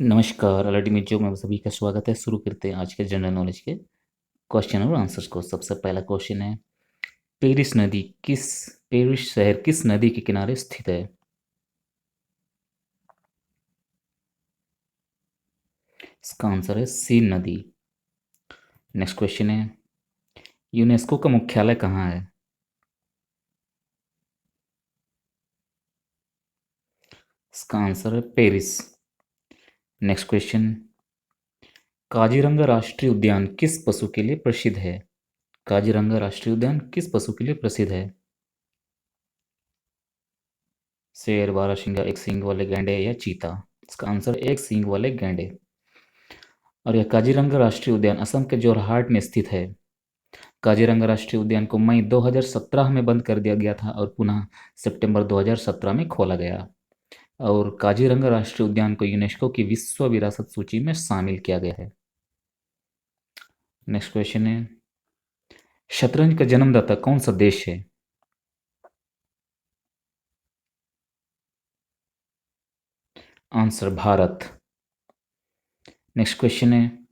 नमस्कार अलर्टी मित्रों में सभी का स्वागत है। शुरू करते हैं आज के जनरल नॉलेज के क्वेश्चन और आंसर्स को। सबसे पहला क्वेश्चन है, पेरिस नदी किस पेरिस शहर किस नदी के किनारे स्थित है? इसका आंसर है सीन नदी। नेक्स्ट क्वेश्चन है, यूनेस्को का मुख्यालय कहाँ है? इसका आंसर है पेरिस। नेक्स्ट क्वेश्चन, काजीरंगा राष्ट्रीय उद्यान किस पशु के लिए प्रसिद्ध है? काजीरंगा राष्ट्रीय उद्यान किस पशु के लिए प्रसिद्ध है? शेर, बारहसिंगा, एक सींग वाले गैंडे या चीता? इसका आंसर एक सींग वाले गैंडे। और यह काजीरंगा राष्ट्रीय उद्यान असम के जोरहाट में स्थित है। काजीरंगा राष्ट्रीय उद्यान को मई 2017 में बंद कर दिया गया था और पुनः सितंबर 2017 में खोला गया। और काजीरंगा राष्ट्रीय उद्यान को यूनेस्को की विश्व विरासत सूची में शामिल किया गया है। नेक्स्ट क्वेश्चन है, शतरंज का जन्मदाता कौन सा देश है? आंसर भारत। नेक्स्ट क्वेश्चन है,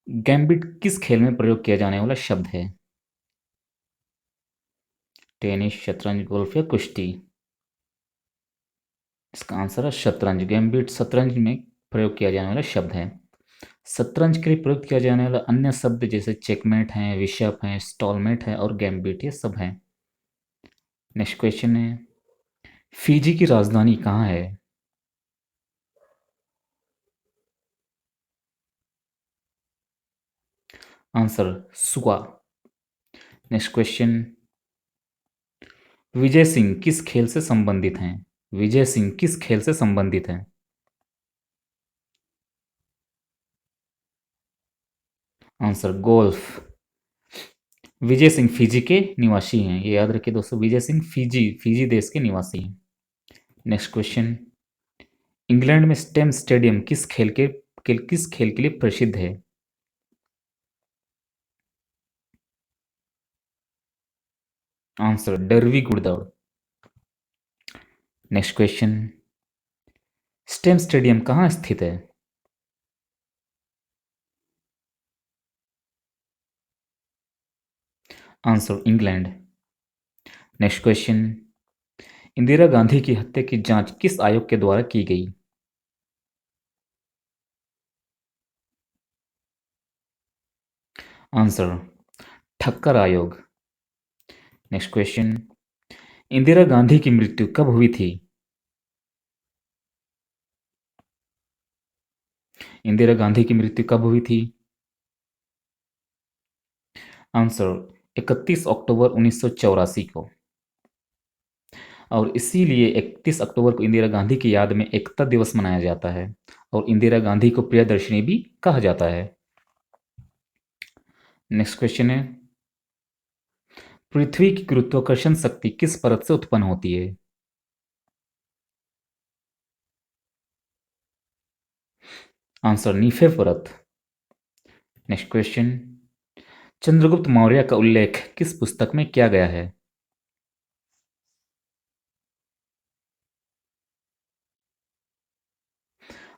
गैम्बिट किस खेल में प्रयोग किया जाने वाला शब्द है? टेनिस, शतरंज, गोल्फ या कुश्ती? इसका आंसर है शतरंज। गैम्बिट शतरंज में प्रयोग किया जाने वाला शब्द है। शतरंज के लिए प्रयोग किया जाने वाला अन्य शब्द जैसे चेकमेट है, बिशप है, स्टॉलमेट है और गैम्बिट, ये सब हैं। नेक्स्ट क्वेश्चन है, फिजी की राजधानी कहाँ है? आंसर सुआ। नेक्स्ट क्वेश्चन, विजय सिंह किस खेल से संबंधित हैं? विजय सिंह किस खेल से संबंधित हैं? Answer golf. Vijay Singh Fiji के निवासी हैं, ये याद रखिए दोस्तों। विजय सिंह फिजी फिजी देश के निवासी हैं। नेक्स्ट क्वेश्चन, इंग्लैंड में स्टेम स्टेडियम किस खेल के लिए प्रसिद्ध है? आंसर डरवी घुड़दौड़। नेक्स्ट क्वेश्चन, स्टेम स्टेडियम कहाँ स्थित है? Answer England. Next question, Indira Gandhi की हत्या की जांच किस आयोग के द्वारा की गई? आंसर ठक्कर आयोग। नेक्स्ट क्वेश्चन, इंदिरा गांधी की मृत्यु कब हुई थी? इंदिरा गांधी की मृत्यु कब हुई थी? आंसर 31 अक्टूबर 1984 को। और इसीलिए 31 अक्टूबर को इंदिरा गांधी की याद में एकता दिवस मनाया जाता है और इंदिरा गांधी को प्रियदर्शिनी भी कहा जाता है। नेक्स्ट क्वेश्चन है, पृथ्वी की गुरुत्वाकर्षण शक्ति किस परत से उत्पन्न होती है? आंसर नीफे परत। नेक्स्ट क्वेश्चन, चंद्रगुप्त मौर्य का उल्लेख किस पुस्तक में किया गया है?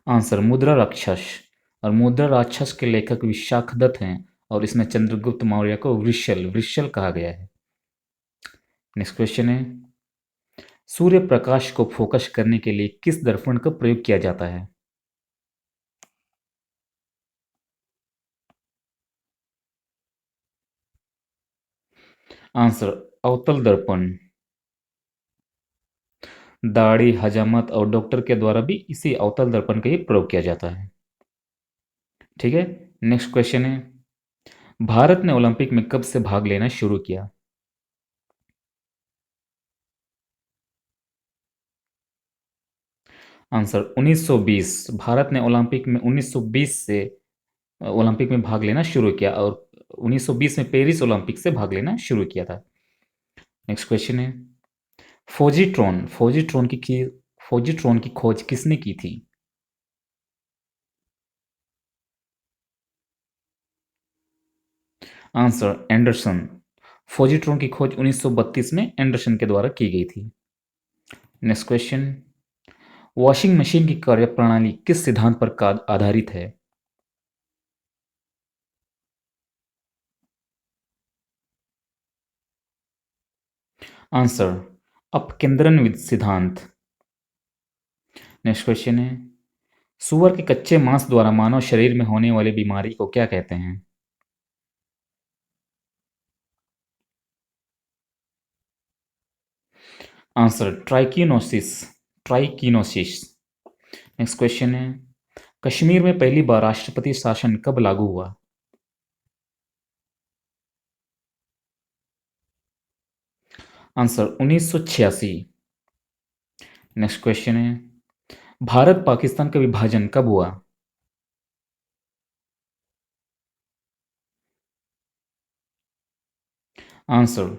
आंसर मुद्रा राक्षस। और मुद्रा राक्षस के लेखक विशाखदत्त हैं और इसमें चंद्रगुप्त मौर्य को वृषल वृषल कहा गया है। नेक्स्ट क्वेश्चन है, सूर्य प्रकाश को फोकस करने के लिए किस दर्पण का प्रयोग किया जाता है? आंसर अवतल दर्पण। दाढ़ी, हजामत और डॉक्टर के द्वारा भी इसी अवतल दर्पण का ही प्रयोग किया जाता है। ठीक है। नेक्स्ट क्वेश्चन है, भारत ने ओलंपिक में कब से भाग लेना शुरू किया? आंसर 1920। भारत ने ओलंपिक में 1920 से ओलंपिक में भाग लेना शुरू किया और 1920 में पेरिस ओलंपिक से भाग लेना शुरू किया था। नेक्स्ट क्वेश्चन है, फोजिट्रॉन फोजिट्रॉन की खोज किसने की थी? Answer Anderson. फोजिट्रॉन की खोज 1932 में एंडरसन के द्वारा की गई थी। नेक्स्ट क्वेश्चन, वॉशिंग मशीन की कार्यप्रणाली किस सिद्धांत पर आधारित है? आंसर, अपकेंद्रन सिद्धांत। नेक्स्ट क्वेश्चन है, सुअर के कच्चे मांस द्वारा मानव शरीर में होने वाली बीमारी को क्या कहते हैं? Answer, trichinosis. Trichinosis. Next question है, कश्मीर में पहली बार राष्ट्रपति शासन कब लागू हुआ? आंसर, 1986। नेक्स्ट क्वेश्चन है, भारत पाकिस्तान का विभाजन कब हुआ? आंसर,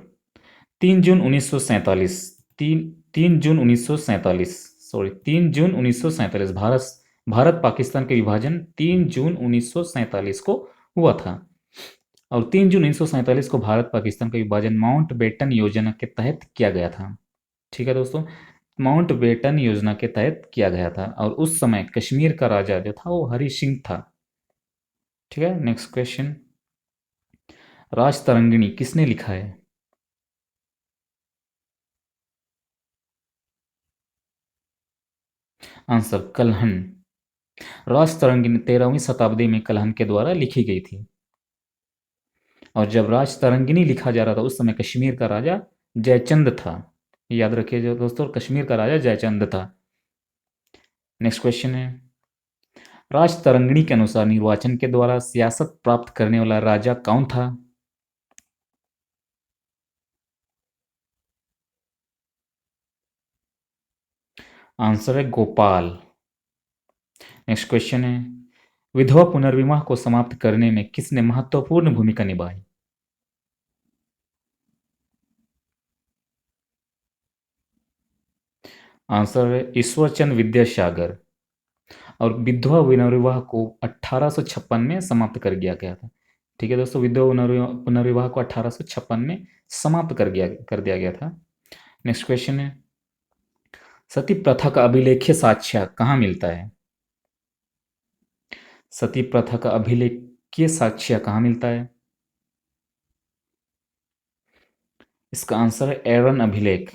3 जून 1947। तीन 3 जून 1947। सॉरी, 3 जून 1947। भारत पाकिस्तान का विभाजन 3 जून 1947 को हुआ था। और 3 जून 1947 को भारत पाकिस्तान का विभाजन माउंट बेटन योजना के तहत किया गया था। ठीक है दोस्तों, माउंट बेटन योजना के तहत किया गया था और उस समय कश्मीर का राजा जो था वो हरि सिंह था। ठीक है, नेक्स्ट क्वेश्चन, राज तरंगिणी किसने लिखा है? आंसर, कल्हण। राज तरंगिणी 13वीं शताब्दी में कल्हण के द्वारा लिखी गई थी। और जब राज तरंगिणी लिखा जा रहा था उस समय कश्मीर का राजा जयचंद था। याद रखिए जो दोस्तों, कश्मीर का राजा जयचंद था। नेक्स्ट क्वेश्चन है, राज तरंगिणी के अनुसार निर्वाचन के द्वारा सियासत प्राप्त करने वाला राजा कौन था? आंसर है गोपाल। नेक्स्ट क्वेश्चन है, विधवा पुनर्विवाह को समाप्त करने में किसने महत्वपूर्ण भूमिका निभाई? आंसर है ईश्वरचंद विद्यासागर। और विधवा पुनर्विवाह को 1856 में समाप्त कर दिया गया था। ठीक है दोस्तों, विधवा पुनर्विवाह को 1856 में समाप्त कर दिया गया था। नेक्स्ट क्वेश्चन है, सती प्रथा का अभिलेख्य साक्ष्य कहाँ मिलता है? सती प्रथा का अभिलेख्य साक्ष्य कहाँ मिलता है? इसका आंसर है एरन अभिलेख।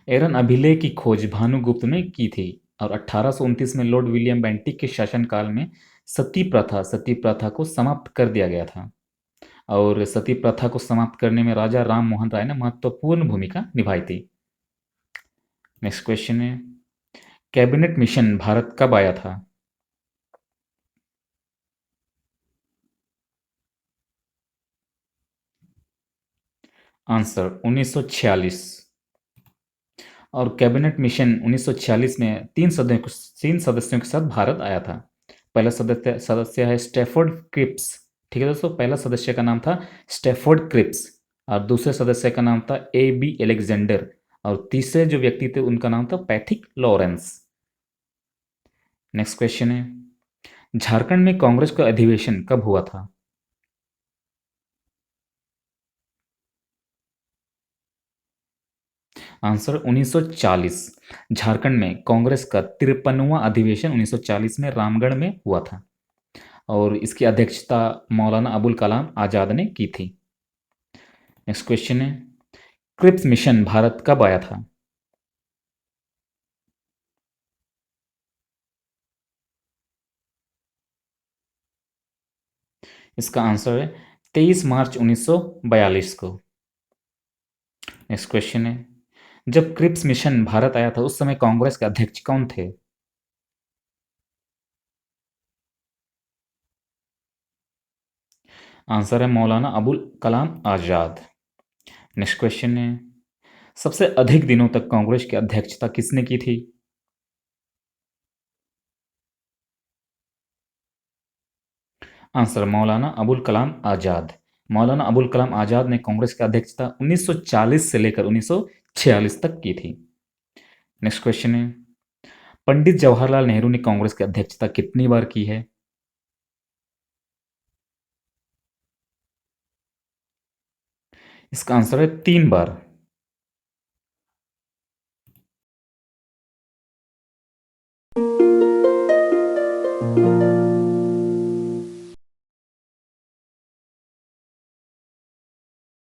एरन अभिलेख की खोज भानुगुप्त ने की थी और 1829 में लॉर्ड विलियम बेंटिक के शासनकाल में सती प्रथा को समाप्त कर दिया गया था। और सती प्रथा को समाप्त करने में राजा राम मोहन राय ने महत्वपूर्ण भूमिका निभाई थी। नेक्स्ट क्वेश्चन है, कैबिनेट मिशन भारत कब आया था? आंसर, 1946। और कैबिनेट मिशन 1946 में तीन सदस्यों के साथ भारत आया था। पहला सदस्य सदस्य है स्टेफोर्ड क्रिप्स। ठीक है दोस्तों, पहला सदस्य का नाम था स्टेफोर्ड क्रिप्स। और दूसरे सदस्य का नाम था ए बी एलेक्जेंडर। और तीसरे जो व्यक्ति थे उनका नाम था पैथिक लॉरेंस। नेक्स्ट क्वेश्चन है, झारखंड में कांग्रेस का अधिवेशन कब हुआ था? आंसर, 1940। झारखंड में कांग्रेस का 53वां अधिवेशन 1940 में रामगढ़ में हुआ था। और इसकी अध्यक्षता मौलाना अबुल कलाम आजाद ने की थी। नेक्स्ट क्वेश्चन है, क्रिप्स मिशन भारत कब आया था? इसका आंसर है 23 मार्च 1942 को। नेक्स्ट क्वेश्चन है, जब क्रिप्स मिशन भारत आया था उस समय कांग्रेस के अध्यक्ष कौन थे? आंसर है मौलाना अबुल कलाम आजाद। नेक्स्ट क्वेश्चन है, सबसे अधिक दिनों तक कांग्रेस की अध्यक्षता किसने की थी? आंसर, मौलाना अबुल कलाम आजाद। मौलाना अबुल कलाम आजाद ने कांग्रेस की अध्यक्षता 1940 से लेकर 1946 तक की थी। नेक्स्ट क्वेश्चन है, पंडित जवाहरलाल नेहरू ने कांग्रेस की अध्यक्षता कितनी बार की है? इसका आंसर है 3 बार।